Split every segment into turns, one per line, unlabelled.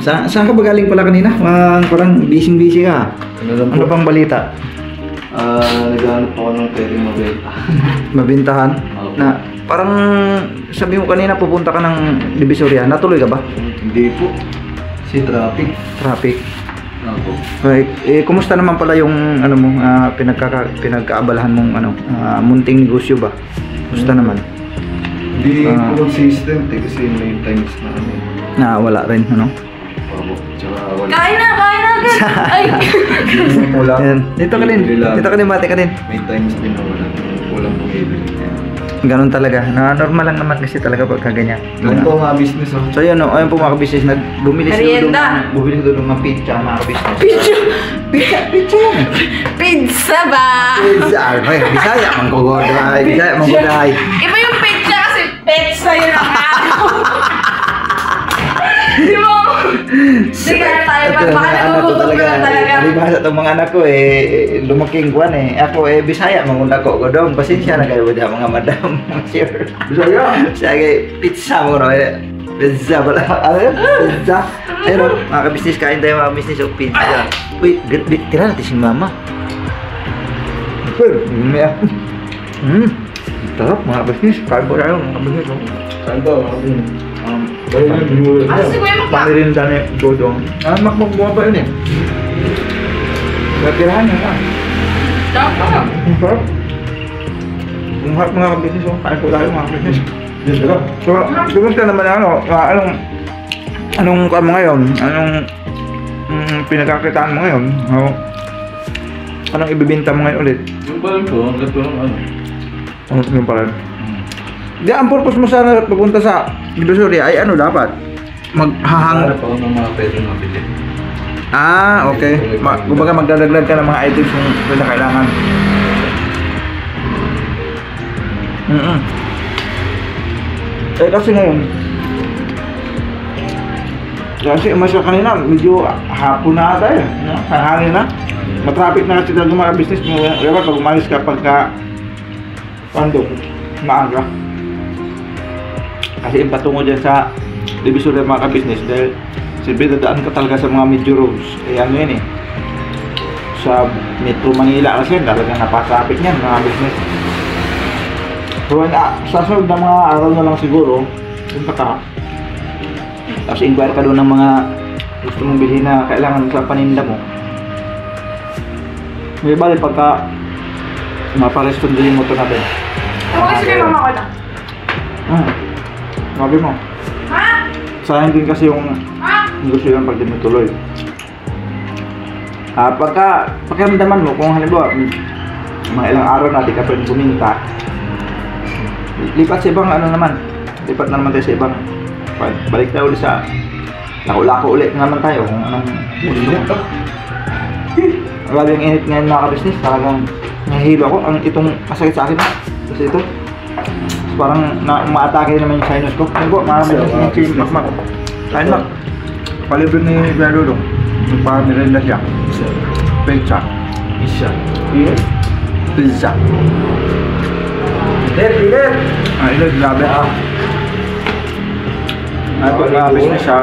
Saan ka ba galing pala kanina? Parang busy ka. Ano pang balita?
Naghahanap ako ng pwedeng mabenta.
Mabintahan? Na parang sabi mo kanina pupunta ka ng Divisoria. Natuloy ka ba?
Hindi po. Si traffic.
Traffic.
Ako.
Right. Kumusta naman pala yung ano mo pinagkaabalahan mong munting negosyo ba? Kumusta naman?
Hindi po consistent kasi may times na ano.
Na wala rin, ano?
Opo. Tsaka wala.
Kain na agad! Ay!
Wala.
Ayan. Dito ka din, bate ka din.
May times din na wala. Walang bumibili.
Ganun talaga. Normal lang naman kasi talaga pagka ganyan.
Ganun po mga business oh.
So yun, ayun po mga business, bumili doon ng pizza mga business. Pizza yan.
Pizza ba?
Pizza, ay, Bisaya, mangkugoday. Bisaya, mangkugoday.
Iba yung pizza kasi pizza yun ang ako. Di mo? Sige tayo, baka nagugutom na talaga.
Alibasa itong mga anak ko lumaking kwan Ako Bisaya, mangunda ko godong. Pasensya na kayo ba mga madam, mga sir.
Bisaya?
Sige, pizza mo pizza pala. Ano yun? Pizza. Ayun mga kabisnes, kain tayo mga kabisnes o pizza. Uy, tira natin si mama. Sarap mga kabisnes. Kain po tayo mga kabisnes.
Kain ba mga business?
Kasi kuya magpa.
Pamirinda ni Dodong. Makmagbuha pa yun Natirahan na ka.
Dapat.
Ang sarap. Ang harap mga kabisnes. Kain po tayo mga kabisnes. So, kumusta naman anong kuha mo ngayon? Anong pinagkakitaan mo ngayon? Anong ibibinta mo ngayon ulit?
Yung pa rin po, hanggat po ano.
Yung pa rin? Di, ang purpose mo sana pupunta sa Divisoria ay ano dapat? Maghahang...
Hanap ako ng mga pwedeng mabili.
Okay. Kumbaga magdadagdag ka ng mga items na kailangan. Kasi ngayon, kasi umasya kanina, medyo hapon na ata hangin na. Matraffic na kasi talaga mga business mo. Dapat pag umalis ka pagka maaga. Kasi yung patungo dyan sa Divisoria mga ka-business dahil siyempre dadaan ka talaga sa mga major roads. Ano yun sa Metro Manila kasi talagang napatraffic niyan mga business. So sa sunod na mga araw na lang siguro punta ka tapos inquire ka doon ng mga gusto mong bilhin na kailangan sa paninda mo. May bali pagka maparesponde yung motor natin.
Kasi kay mama ko na.
Sabi mo.
Ha?
Sayang din kasi yung negosyo yung pag tinutuloy. Pakiramdaman mo kung halimbawa mga ilang araw natin ka pwede buminta, lipat sa ibang lipat na naman tayo sa ibang balik tayo ulit sa lako-lako ulit naman tayo kung anong gusto mo. Grabe yung init ngayon mga ka-business, talagang nahihilo ako. Itong masakit sa akin kasi ito parang umaatake naman yung sinus ko. Ano po, mga business yung Mac. Kain Mac, palibre ni Gladodong magpamirenda siya. Pizza. Pizza. Iler! Iler, grabe Ay po, mga business siya.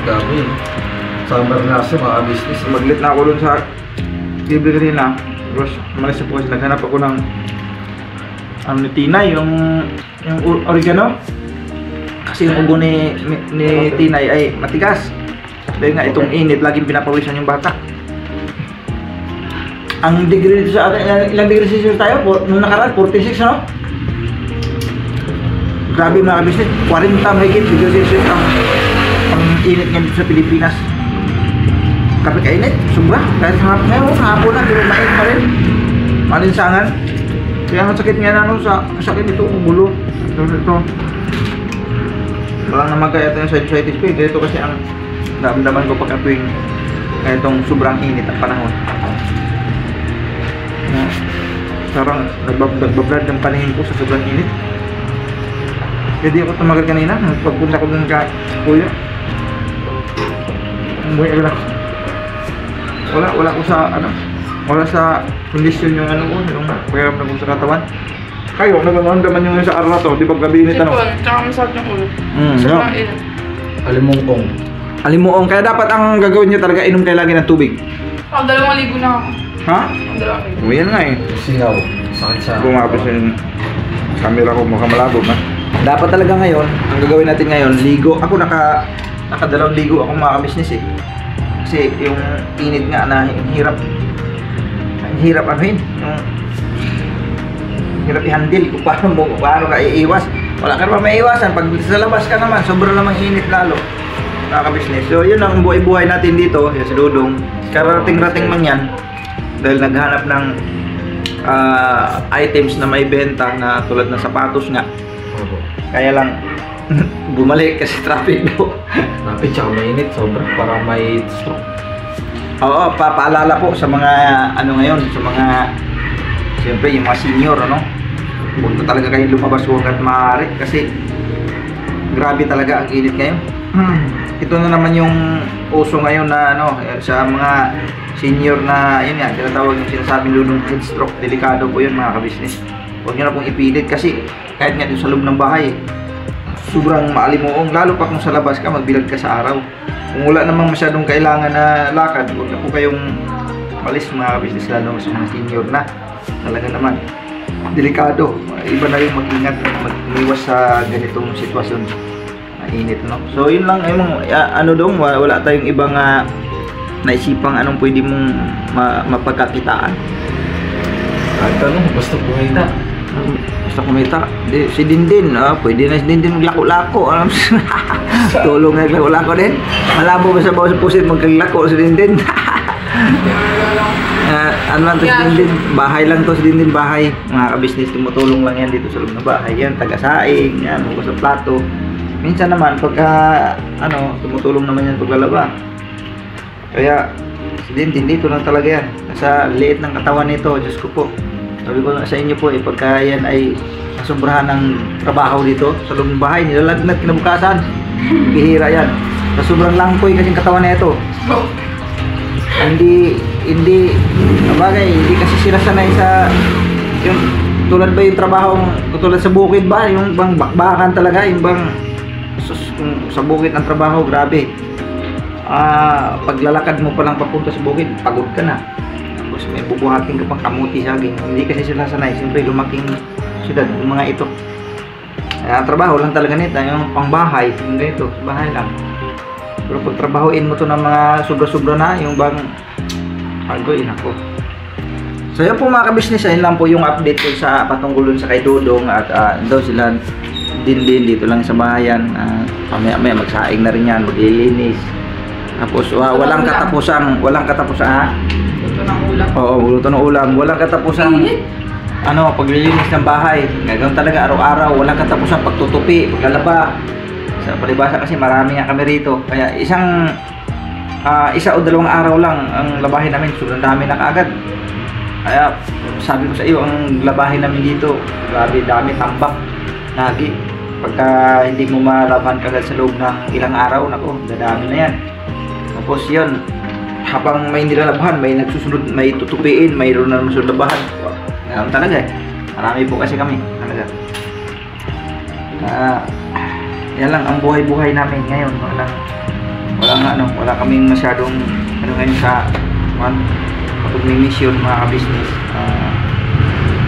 Dami. Summer na kasi mga business.
Maglit na ako dun sa TV kanina. Tapos, malis po kasi naghanap ako ng ni Tinay, yung oregano. Kasi yung ubo ni Tinay ay matigas. Dahil nga itong init, laging pinapawisan yung bata. Ang degree dito sa atin, ilang degree Celsius tayo? Nung nakaraan, 46, ano? Grabe mga business, 40 mahigit degree Celsius ang init ngayon sa Pilipinas. Kapag kainit, sobra. Kahit hapon na, pero mainit pa rin. Malinsangan. Kaya ang sakit nga sakit ito, ulo. Ito. Walang naman kaya ito yung sinusitis ko. Ito kasi ang damdaman ko pagka tuwing itong sobrang init ang panahon. Parang nagbablad ng paningin ko sa sobrang init. Kaya di ako tumagal kanina. Pagpunta ko dun ka kuya. Umuwi agad ako. Wala ko sa wala sa kondisyon yung yung pakiramdam ko sa katawan. Kayo, nagmamahal naman yung sa araw na to, di ba gabi init
Sipon, tsaka masarap yung ulo.
No.
Alimongkong.
Alimuong. Kaya dapat ang gagawin nyo talaga, inom kayo lagi ng tubig.
Ang 2 ligo na ako.
Ha?
Ang 2 ligo.
O yan nga eh.
Singaw. Sakit sa...
Bumapos yung camera ko, mukhang malabo na. Dapat talaga ngayon, ang gagawin natin ngayon, ligo. Ako nakadalawang ligo ako mga business eh. Kasi yung init nga na hirap anuhin. Hirap i-handle kung paano ka iiwas. Wala ka naman maiiwasan. Pag sa labas ka naman, sobrang namang init lalo. Nakaka-business. So yun ang buhay-buhay natin dito. Yan si Dudong. Karating-rating man yan. Dahil naghanap ng items na may benta na tulad ng sapatos nga. Kaya lang bumalik kasi traffic daw.
Traffic tsaka mainit. Sobra. Parang may stroke.
Oo, papaalala po sa mga ano ngayon, sa mga siyempre yung mga senior, ano? Huwag na talaga kayong lumabas hanggat maaari kasi grabe talaga ang init ngayon. Ito na naman yung uso ngayon na ano, sa mga senior na yun nga, tinatawag yung sinasabing lunong heat stroke. Delikado po yun mga kabisnes. Huwag nyo na pong ipilit kasi kahit nga sa loob ng bahay, sobrang maalimuong, lalo pa kung sa labas ka, magbilad ka sa araw. Kung wala namang masyadong kailangan na lakad, huwag na po kayong malis mga kabisnes, lalo sa mga senior na. Talaga naman, delikado. Iba na yung mag-ingat, mag-iwas sa ganitong sitwasyon. Mainit, no? So, yun lang, ano dong, wala tayong ibang naisipang anong pwede mong mapagkakitaan.
Kahit ano, basta kumita.
Basta kumita. Si Dindin, pwede na si Dindin maglako-lako. Tulong na naglako-lako din. Malabo ba sa bawah sa pusit magkaglako si Dindin? Ano lang to si Dindin? Bahay lang to si Dindin, bahay. Mga kabisnes, tumutulong lang yan dito sa loob ng bahay. Yan, taga-saing, yan, hugas sa plato. Minsan naman, pagka, tumutulong naman yan paglalaba. Kaya, si Dindin, dito lang talaga yan. Nasa liit ng katawan nito, Diyos ko po. Sabi ko sa inyo po, pagka yan ay nasumbrahan ng trabaho dito sa loob ng bahay, nilalagnat kinabukasan. Bihira yan. Sobrang langkoy kasing katawan na ito. Hindi bagay, hindi kasi sila sanay sa yung tulad ba yung trabaho tulad sa bukid ba, yung bang bakbakan talaga, yung bang sa bukid ang trabaho, grabe. Paglalakad mo pa lang papunta sa bukid, pagod ka na. Tapos may bubuhatin ka pang kamuti saging. Hindi kasi sila sanay, siyempre lumaking syudad yung mga ito. Ang trabaho lang talaga nito, yung pangbahay, yung ganito, bahay lang. Pero pag trabahoin mo to ng mga sobra-sobra na, yung bang pagawin ako. So yun po mga kabisnes, ayun lang po yung update ko sa patungkulon sa kay Dudong at daw sila din dito lang sa bahayan. Maya magsaing na rin yan, maglilinis. Tapos walang katapusan ha?
Luto ng ulam.
Oo, luto ng ulam. Walang katapusan paglilinis ng bahay. Gagawin talaga araw-araw, walang katapusan pagtutupi, paglalaba. Sa palibasa kasi marami nga kami rito. Kaya isa o dalawang araw lang ang labahin namin. Sobrang dami na kaagad. Kaya sabi ko sa iyo, ang labahin namin dito, grabe dami, tambak. Lagi. Pagka hindi mo malaban kagad sa loob ng ilang araw, nako, dadami na yan. Tapos yun, habang may nilalabhan, may nagsusunod, may tutupiin, mayroon na naman sa labahan. Ganun talaga eh. Marami po kasi kami. Talaga. Yan lang ang buhay-buhay namin ngayon. Wala kaming masyadong ngayon sa kapag may mission mga ka-business.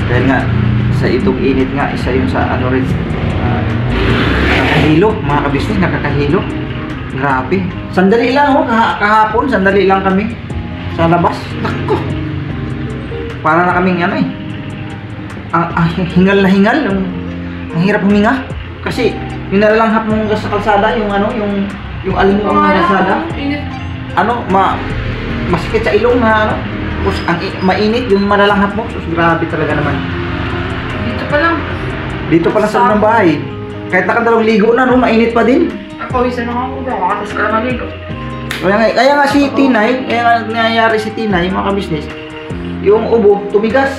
Dahil nga sa itong init nga, isa yun sa rin nakakahilo mga ka-business, nakakahilo. Grabe. Sandali lang kahapon, sandali lang kami sa labas. Nako. Para na kaming hingal na hingal. Ang hirap huminga. Kasi yung nalalanghap mong sa kalsada, yung alimuang na kalsada, masikit sa ilong na tapos mainit yung malalanghap mo. So, grabe talaga naman. Dito pa lang sa loob ng bahay. Kahit nakadalawang ligo na, mainit pa din.
Pawisan na ako, makatas ka na ligo.
Kaya nga si Tinay, kaya nga nangyayari si Tinay, mga ka-business, yung ubo, tumigas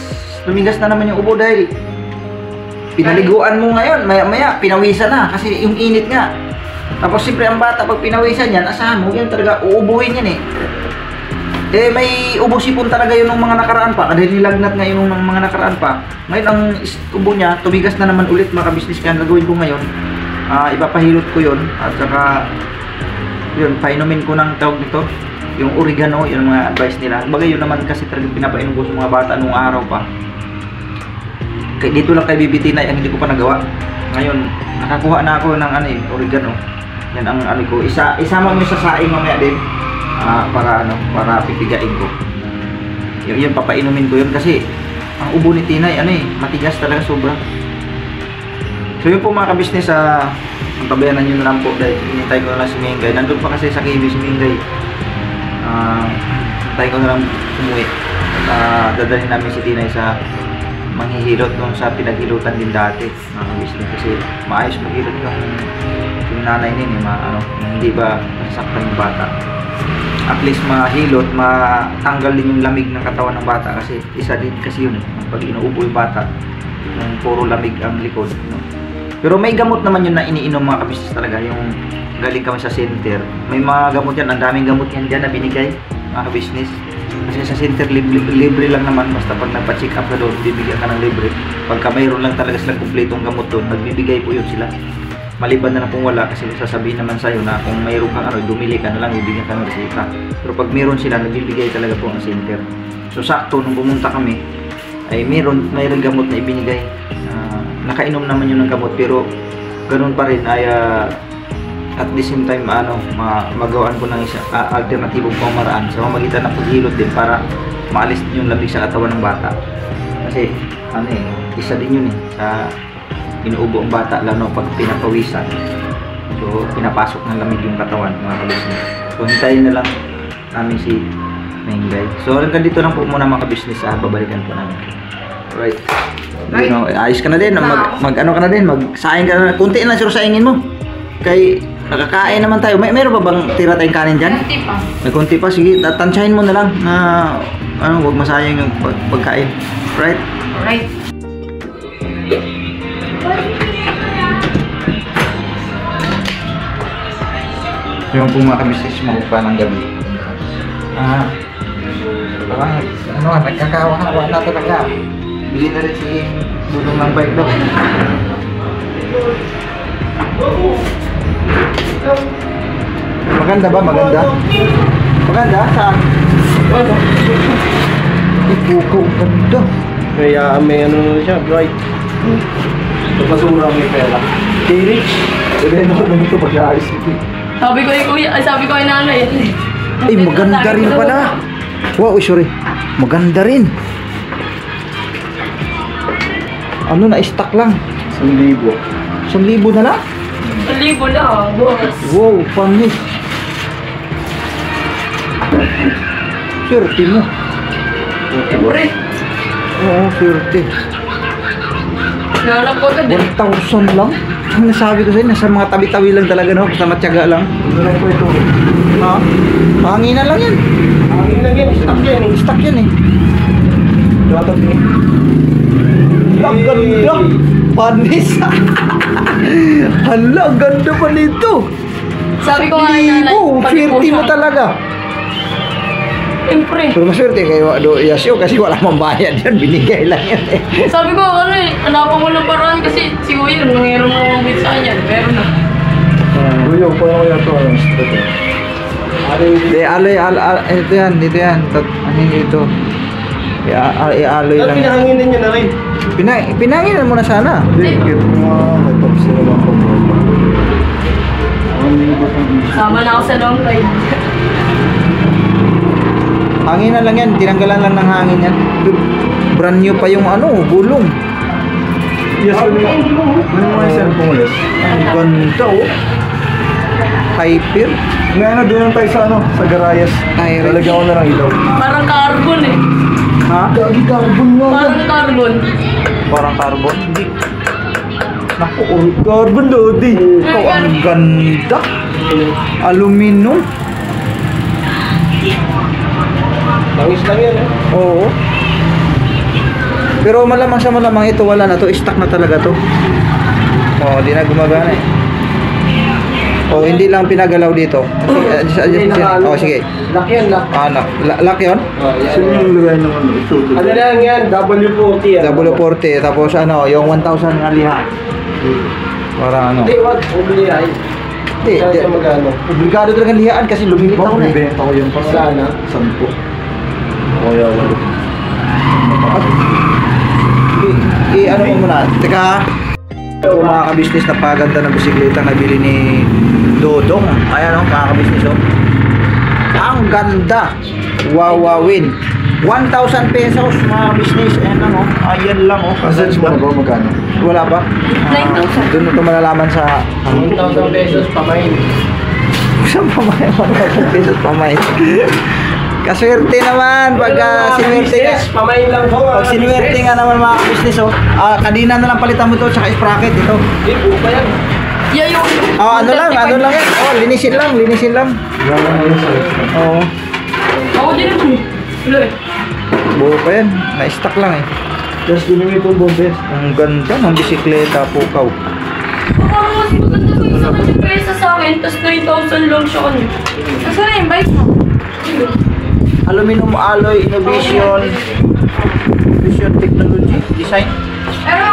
na naman yung ubo dahil pinaliguan mo ngayon, maya pinawisan na kasi yung init nga. Tapos siyempre ang bata pag pinawisan yan, asahan mo, yan talaga uubuhin yan eh. May ubo sipon talaga yun ng mga nakaraan pa, dahil nilagnat nga yun ng mga nakaraan pa. Ngayon ang ubo niya, tumigas na naman ulit mga ka-business, kaya gagawin ko ngayon. Ipapahilot ko yun at saka Yun, painumin ko ng tawag nito, yung oregano, yung mga advice nila. Bagay yun naman kasi talagang pinapainom ko sa mga bata nung araw pa. Kaya dito lang kay BBT na ang hindi ko pa nagawa. Ngayon, nakakuha na ako ng oregano. Yan ang ko. Isama mo sa saing mamaya din. Para pipigain ko. Yun, papainumin ko yun kasi ang ubo ni Tinay, matigas talaga sobra. So yun po mga kabisnes, tabayanan nyo na lang po dahil hinintay ko na lang si Mingay. Nandun pa kasi sa KB si Mingay. Hinintay ko na lang umuwi. Dadalhin namin si Tinay sa manghihilot doon sa pinaghilutan din dati mga kabisnes, kasi maayos maghilot yung nanay nin, hindi ba nasaktan yung bata. At least mahilot, matanggal din yung lamig ng katawan ng bata kasi isa din kasi yun pag inuubo yung bata, yung puro lamig ang likod, Pero may gamot naman yun na iniinom mga kabisnes talaga, yung galing kami sa center. May mga gamot yan, ang daming gamot yan dyan na binigay mga kabisnes. Kasi sa center libre lang naman, basta pag nagpa-check up ka doon, bibigyan ka ng libre. Pagka mayroon lang talaga silang kumpletong gamot doon, magbibigay po yun sila. Maliban na kung wala, kasi sasabihin naman sa'yo na kung mayroon kang dumili ka na lang, bibigyan ka ng resita. Pero pag mayroon sila, nagbibigay talaga po ang center. So sakto, nung pumunta kami, ay mayroon gamot na ibinigay. Nakainom naman yun ng gamot, pero ganun pa rin ay at the same time magawaan ko ng isang alternatibong pamaraan sa pamamagitan ng paghilot din para maalis din yung lamig sa katawan ng bata. Kasi isa din yun sa inuubo ang bata, lalo pag pinapawisan. So pinapasok ng lamig yung katawan mga kabisnes. So hintayin na lang namin si Mingay. So hanggang dito lang po muna mga kabisnes, babalikan po namin. Alright. Ayos ka na din, mag-ano ka na din, magsaing ka na, kunti lang sir saingin mo. Kay nakakain naman tayo. Meron pa bang tira tayong kanin dyan?
Kunti pa.
May kunti pa. Sige, tansyahin mo na lang na huwag masayang yung pagkain. Right?
Right.
Yung po mga kabisnes mo pa ng gabi. Parang nagkakawa-hawa na talaga. Bili na rin si Dudong ng bike daw. Maganda ba? Maganda? Maganda? Saan?
Ano?
Ipukaw, ganda.
Kaya may siya, bright. Basura may pera. K-Rich. Pwede na ako ganito pag-aayos ito.
Sabi ko ay nanay.
Ay, maganda rin pala. Wow, sorry. Maganda rin. Na-stock lang?
1,000.
1,000 na lang?
1,000 lang, boss.
Wow, panis. Swerte mo.
Siyempre.
Oo, swerte.
Nahanap ko agad
1,000 lang? Ang nasabi ko sa'yo, nasa mga tabi-tabi lang talaga, basta matyaga lang.
Ano po ito?
Ha? Hanginan lang yan.
Hangin lang yan, stock yan eh.
Stock yan eh.
Dapat mo.
Ang ganda! Panis! Hala, ang ganda pa nito!
Sabi ko nga ay nanay.
Swerte mo talaga.
Siyempre.
Pero maswerte kayo, Yasio, kasi wala mang bayad yan, binigay lang yan eh.
Sabi ko hanapan ko ng paraan kasi si Kuya, nangyayroon mo ng bit sa kanya. Meron na.
Kuya, paano kaya ito?
Hindi, ito yan, dito yan. Ano ito? I-aloy lang.
Pinahanginan niya na rin.
Pinanginan mo na sana.
Hindi, kaya may tapos na lang po.
Sama na ako sa long ride.
Hanginan lang yan, tinanggalan lang ng hangin yan. Brand new pa yung gulong.
Yes, ano mo yung cellphone ulit?
Ang ganda Hyper.
Ngayon, doon lang tayo sa Garayas.
Tyre.
Lalagyan ko na lang ilaw.
Parang carbon eh.
Ha?
Gagi carbon nga.
Parang carbon.
Parang carbon? Hindi. Naku,
Carbon dodi.
ikaw ang ganda. Aluminum.
Langis lang yan eh.
Oo. Pero malamang sa malamang ito wala na to, stock na talaga to. Oh, di na gumagana eh. Oh, hindi lang pinagalaw dito. Oh, sige.
Lock yan, lock.
Lock yun?
Sino yung lagay naman ito? Ano lang yan? W40 yan.
W40, tapos yung 1,000 nga liha. Para
Hindi, wag. Bumili ay.
Hindi,
Sa magkano?
obligado talaga lihaan kasi lumilip ako na eh.
Bibenta ko yun. Sana. 10. O kaya 8.
Ano mo muna, teka. Ito mga kabisnes, napaganda ng bisikleta na bili ni Dodong. Ayan o, mga kabisnes o. Ang ganda. Wawawin. 1,000 pesos mga kabisnes. Ayan lang o. Ayan lang o.
Search mo na ba magkano?
Wala ba?
9,000.
Doon mo ito malalaman sa...
1,000 pesos pamain.
Saan pamain? 1,000 pesos pamain. Kaswerte naman pagka sinuwerte ka.
Pamain lang po.
Pag sinuwerte nga naman mga kabisnes o. Kanina na lang palitan mo ito tsaka sprocket ito.
Hindi, buo pa yan.
Yeah, yung...
Ano lang yan. Oh, linisin lang.
Wala na yun, sir.
Oo.
Ako din naman eh. Wala eh.
Buo pa yan. Na-stock lang eh.
Just ginawa itong bombes.
Ang ganda ng bisikleta, pukaw.
Baka mas maganda ko yung sa kanya pesa sa akin, tapos 9,000 lang siya kanya. Nasa na yung bike mo?
Aluminum alloy innovation technology design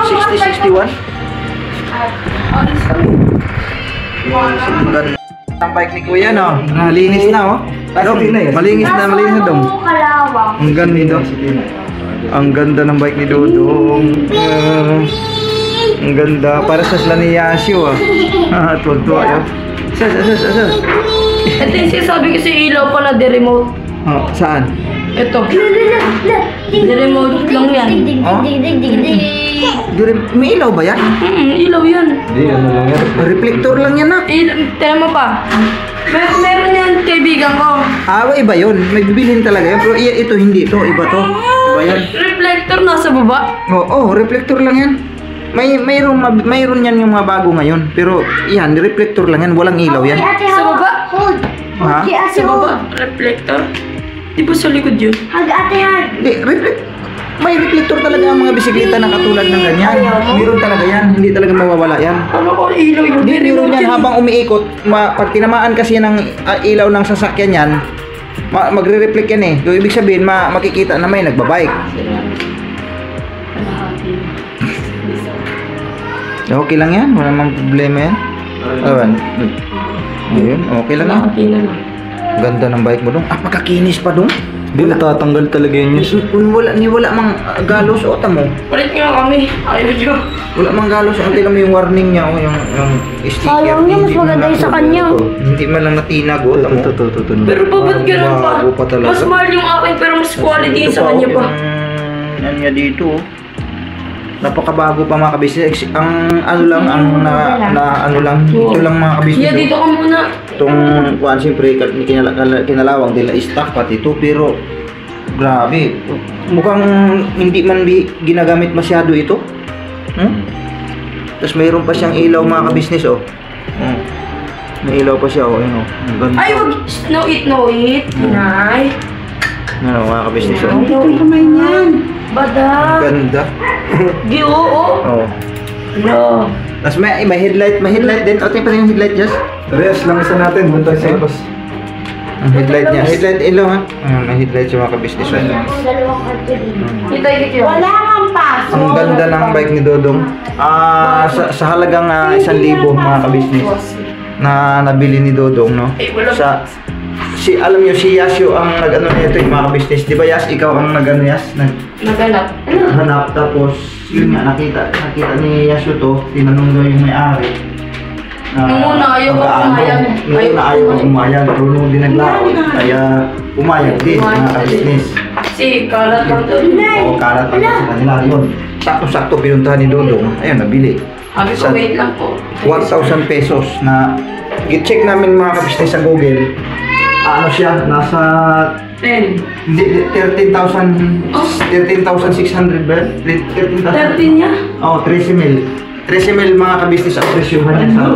6061.
Alis kami.
Ang ganda ng bike ni Kuya no. Nalinis na oh. Malinis na dong. Ang ganda nito. Ang ganda ng bike ni Dodong. Ang ganda para sa sila ni Yasio ah. Tuwag-tuwa yun. Sir.
Ito yung sinasabi kasi ilaw pala, de-remote.
Oh, saan?
Ito. De-remote lang yan.
Oh? May ilaw ba yan?
Ilaw yan.
Hindi, ano lang yan.
Reflector lang yan ah.
Tira mo pa. Meron yan kaibigan ko.
Iba yun. May bibilhin talaga yan. Pero ito hindi. Ito, iba to. Iba yan.
Reflector nasa baba.
Oo, reflector lang yan. Mayroon yan yung mga bago ngayon. Pero yan, reflector lang yan. Walang ilaw yan.
Sa baba.
Ha?
Sa baba. Reflector. Di ba sa likod yun?
Hindi, may reflector talaga ang mga bisikleta na katulad ng ganyan. Mayroon talaga yan. Hindi talaga mawawala yan.
Ano ko ilaw yung
Hindi, mayroon yan
yun.
habang umiikot. Pag tinamaan kasi ng ilaw ng sasakyan yan, magre-reflect yan eh. So, ibig sabihin, makikita na may nagbabike. Okay lang yan. Wala namang problema yan. Ayun, okay lang yan.
Okay na lang.
Ganda ng bike mo dong. Makakinis pa dong.
Hindi, natatanggal talaga yun yun.
Wala mang galos o tamo.
Palit nga kami. Ayaw nyo.
Wala mang galos. Ang tila mo yung warning niya o yung sticker.
Ayaw niya, mas
Hindi
maganda
man
yung sa
lang-
kanya.
Hindi man lang natinag o tamo.
Ito.
Pero pa ba't ganun pa?
Bago pa talaga.
Mas mahal yung akin pero mas quality yung sa kanya pa.
Yan nga dito. Napakabago pa mga kabisnes. Ang ano lang, ang ano lang, ito lang mga kabisnes.
Yeah, dito ka muna.
Itong kuhan siyempre kinalawang nila stock pati ito pero grabe mukhang hindi man ginagamit masyado ito tapos mayroon pa siyang ilaw mga kabisnes oh. May ilaw pa siya oh. Ayun, oh. Ang ganda.
Ay, wag. No eat. Nay.
Ano mga kabisnes oh.
No eat. Bada.
Ang ganda
Di oo.
oh.
No.
Tapos may headlight din. O, tingnan pa yung headlight just.
Rest lang isa natin. Buntay sa labas.
Ang headlight niya. Headlight ilaw ha. May headlight yung mga kabisnes.
Kita dito yun.
Wala kang paso.
Ang ganda ng bike ni Dodong. Sa halagang 1,000 mga kabisnes na nabili ni Dodong, no? Alam niyo si Yasio ang nag-ano nito yung mga kabisnes. Di ba Yas, ikaw ang nag-ano Yas?
Naganap.
Hanap tapos yun nga nakita ni Yasio to, tinanong daw yung may-ari.
Nung una, ayaw ko pumayag.
Nung una ayaw ko pumayag, pero nung dinaglaon, kaya pumayag din mga kabisnes.
Kasi kalat lang to.
Oo, karat lang sa kanila yun. Sakto-sakto pinuntahan ni Dodong, ayun, nabili.
Sabi ko, wait lang po.
1,000 pesos na i-check namin mga kabisnes sa Google. Ano siya, nasa
10.
hindi 13,600 ba? 13,000?
13 niya?
Oo, 13 mil. 13 mil mga kabisnes ang presyuhan niya sa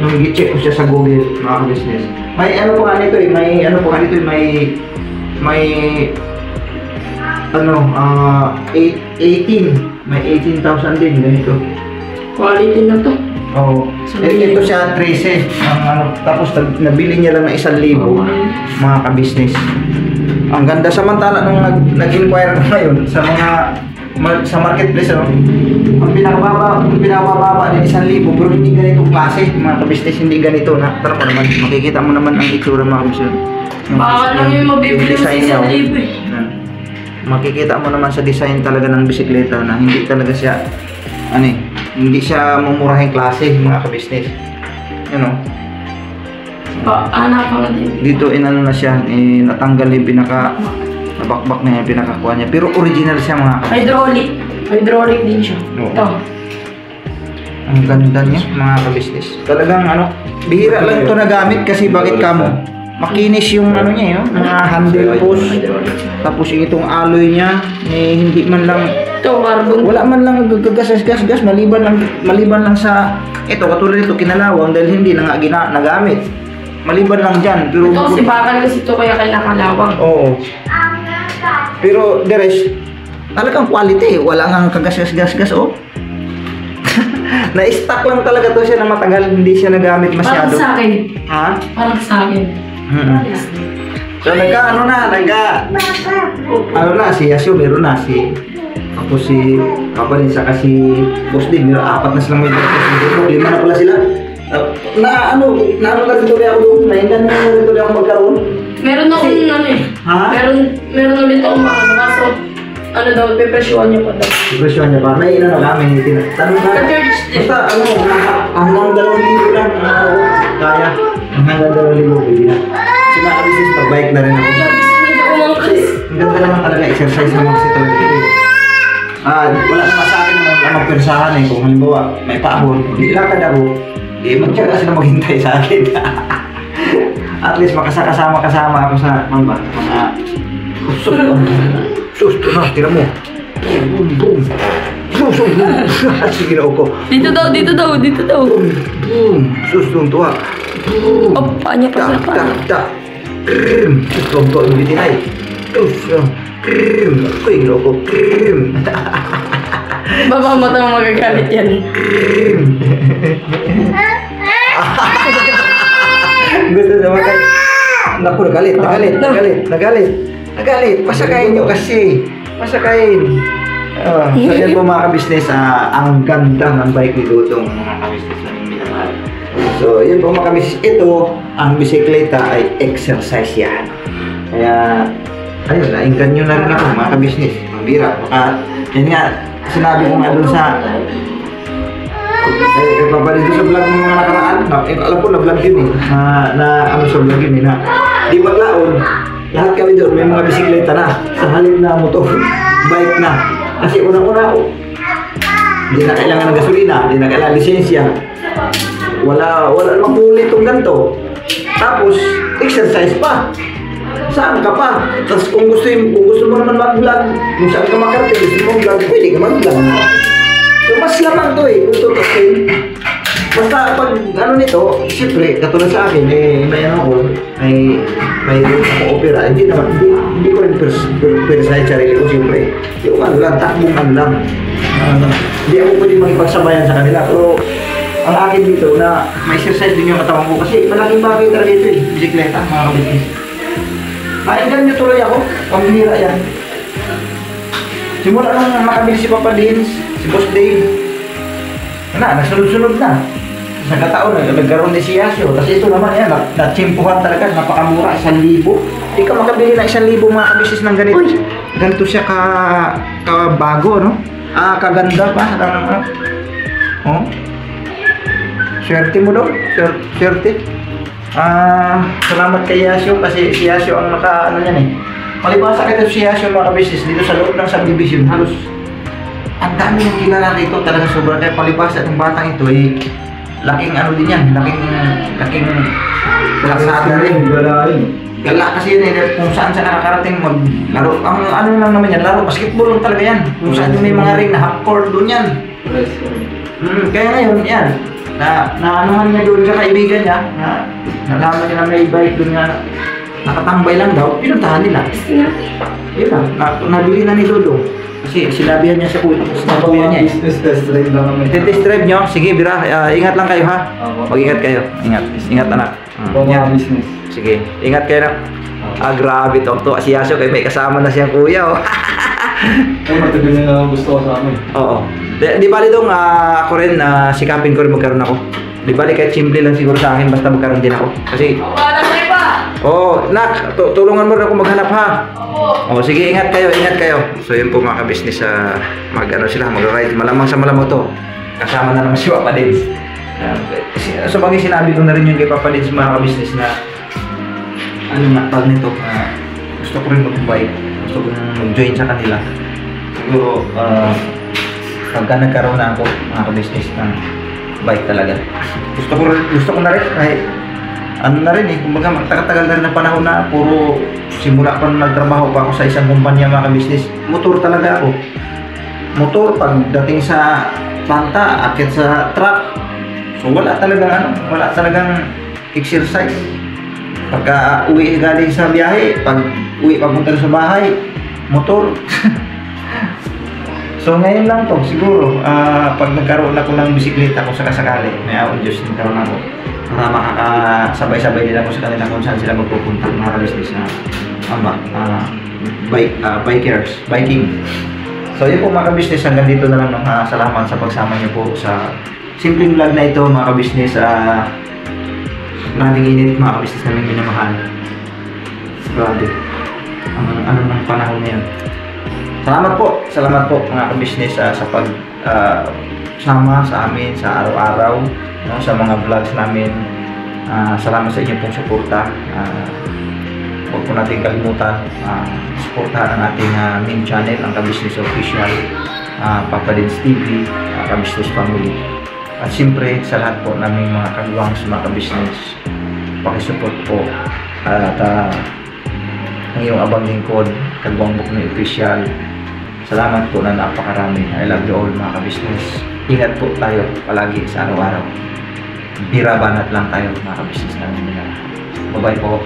nung i-check ko siya sa Google mga kabisnes. May ano po nga nito eh, may ano po nga nito eh, may ano, 18. May 18,000 din ganito.
Quality na to.
Oo. Ito siya 13 ang ano, tapos nabili niya lang na 1,000 mga kabisnes. Ang ganda samantala nung nag-inquire ako ngayon sa mga sa marketplace, ano, ang pinakababa din 1,000, pero hindi ganitong klase, mga ka-business, hindi ganito na. Tara mo naman, makikita mo naman ang itsura mga ka-business.
Baka lang yung mabibili mo sa
design niya,
1,000 eh.
yan. Makikita mo naman sa design talaga ng bisikleta na hindi talaga siya, ano eh, hindi siya mumurahing klase, mga ka-business. Ano?
Anak ko na din.
Dito inano na siya, natanggal yung nabakbak na yung pinakakuha niya. Pero original siya mga
Hydraulic. Hydraulic din siya.
Oo.
Ito.
Ang ganda niya mga ka-business. Talagang ano, bihira lang ito nagamit kasi bakit kamo? Makinis yung ano niya yun, mga handle post. Tapos yung itong alloy niya, hindi man lang,
Ito, carbon.
wala man lang gagas maliban lang sa, ito katulad ito kinalawang dahil hindi na nga nagamit. Maliban lang dyan. Pero,
Ito kasi bakal kasi ito kaya kailangan.
oo. Pero the rest, talagang quality. Wala nga kagas-gas, oh. Na-stock lang talaga to siya na matagal, hindi siya nagamit
Parang
masyado.
sa akin.
Ha?
Parang sa akin.
So si Yasio meron na, tapos si Papa rin saka si Boss din, meron 4 na silang may boss, 5 na pala sila. Na ano na rin tuloy ako doon, naingan na rin tuloy ako magkaroon.
Meron akong ano eh.
Ha?
Meron ulit akong makano. Kaso, ano daw, pepresyohan niya pa daw.
Impresyon niya ba? May ina na kami, tanong na.
Ka-church din.
Basta hanggang 2,000 lang, kaya. Hanggang 2,000 pwede na. Kasi mga ka-business, pag-bike na rin ako.
Sabi sa nila umangkas.
Ang ganda naman talaga, exercise naman kasi talaga ito eh. Wala naman sa akin naman ang persahan eh. Kung halimbawa, may paahon, hindi lakad ako, magtyaga sila maghintay sa akin. At least makasama ako sa mga susto na, tira mo. Boom, boom. Sige na ako.
Dito daw.
Boom, susto tuwa. Boom.
Oh, paanya pa sila pa.
Tak. Susto ang tuwa, hindi tinay. Susto. Kuy, loko.
Baba mo tayo magagalit yan.
Gusto naman kayo. Naku, nagalit. Pasakayin nyo kasi. Pasakayin. So yan po mga ka-business, ang ganda ng bike ni Dudong mga ka-business na yung minamahal. So yun po mga ka-business, ito, ang bisikleta ay exercise yan. Kaya, ayun, nainggan nyo na rin ako mga ka-business. Mabira. Yan nga, sinabi ko nga dun sa pabalito sa vlog ng mga nakaraan. Alam ko na vlog yun eh. Ano sa vlog yun eh na di maglaon. Lahat kami doon may mga bisikleta na. Sa halip na motor, bike na. Kasi unang-una hindi na kailangan ng gasolina, hindi na kailangan lisensya. Wala namang huli itong ganito. Tapos, exercise pa. Saan ka pa? Tapos kung gusto mo naman mag-vlog, kung saan ka makarating, gusto mo mag-vlog, pwede ka mag-vlog. So mas lamang to eh, kung tutusin. Basta pag ano nito, siyempre, katulad sa akin, may ano ko, may ako opera, hindi ko rin persahin sarili ko, siyempre. Yung ano lang, takbong ano lang. Hindi ako pwede makipagsabayan sa kanila, pero ang akin dito na may exercise din yung katawan ko kasi malaking bagay talaga ito eh, bisikleta, mga kabisnes. Nainggan nyo tuloy ako, pambihira yan. Simula nung makabili si Papa Lins, si Boss Dave, nasunod-sunod na. Sa kataon, nagkaroon din si Yasio. Kasi ito naman yan, natsimpuhan talaga, napakamura, 1,000. Hindi ka makabili na 1,000 mga kabisnes ng ganito. Ganito siya kabago, no? Kaganda pa. Oh. Swerte mo daw, swerte. Salamat kay Yasio kasi si Yasio ang ano yan eh. Malibasa kita si Yasio mga kabisnes dito sa loob ng subdivision, halos ang dami ng kilala dito talaga sobrang kaya palibasa itong batang ito eh. Laking ano din yan, laking laksada rin. Gala kasi yun eh, kung saan siya nakakarating maglaro. Ang ano lang naman yan, laro, basketball lang talaga yan. Kung saan may mga ring na half court doon yan. Kaya ngayon, yan. Naanuhan niya doon sa kaibigan niya, nalaman niya na may bike doon nga, nakatambay lang daw, pinuntahan nila. Yun lang, nabili na ni Dodo. Kasi sinabihan niya sa kuya niya.
Test drive lang kami.
Test drive nyo? Sige, Bira, ingat lang kayo ha. Mag-ingat kayo. Ingat anak.
Mga business.
Sige, ingat kayo na. Grabe to. Si Yasio kayo may kasama na siyang kuya. Oh.
Ay, matagal na gusto ko sa amin.
Oo. Di bali dong, ako rin, sikapin ko rin magkaroon ako. Di bali kahit simple lang siguro sa akin, basta magkaroon din ako. Kasi,
Wala na iba.
nak, tulungan mo rin ako maghanap ha.
Opo.
Sige, ingat kayo, ingat kayo. So yun po mga ka-business, mag-ride, malamang sa malamang to. Kasama na naman si Papa Dids. So bagay sinabi ko na rin yung kay Papa Dids mga ka-business na ano nga, tawag nito, gusto ko rin mag-bike, gusto ko mag-join sa kanila. Siguro, pagka nagkaroon na ako mga ka-business ng bike talaga. Gusto ko na rin, kahit ano na rin kumbaga magtagal na rin ng panahon na puro simula pa nung nagtrabaho pa ako sa isang kumpanya mga ka-business, motor talaga ako. Motor, pagdating sa planta, akit sa truck, so wala talagang exercise. Pagka uwi galing sa biyahe, pag uwi papunta sa bahay, motor. So ngayon lang to, siguro, pag nagkaroon ako ng bisikleta kung sakasakali, may awan Diyos, nagkaroon ako, para makakasabay-sabay din ako sa kanila kung saan sila magpupunta, mga ka-business na biking. So yun po mga ka-business, hanggang dito na lang, salamat sa pagsama niyo po sa simpleng vlog na ito mga ka-business. Maraming init mga ka-business namin minamahal. Grabe, ano ng panahon na yun. Salamat po mga ka-business sa pag sama sa amin sa araw-araw, no, sa mga vlogs namin. Salamat sa inyo pong suporta. Huwag po natin kalimutan suportahan ang ating main channel, ang Ka-Business Official, Papa Dids TV, Ka-Business Family. At siyempre sa lahat po naming mga kagawang sa mga ka-business, pakisupport po at ang iyong abang lingkod, Kagawang Buknoy Official. Salamat po na napakarami. I love you all mga ka-business. Ingat po tayo palagi sa araw-araw. Bira banat lang tayo mga ka-business namin. Bye-bye po.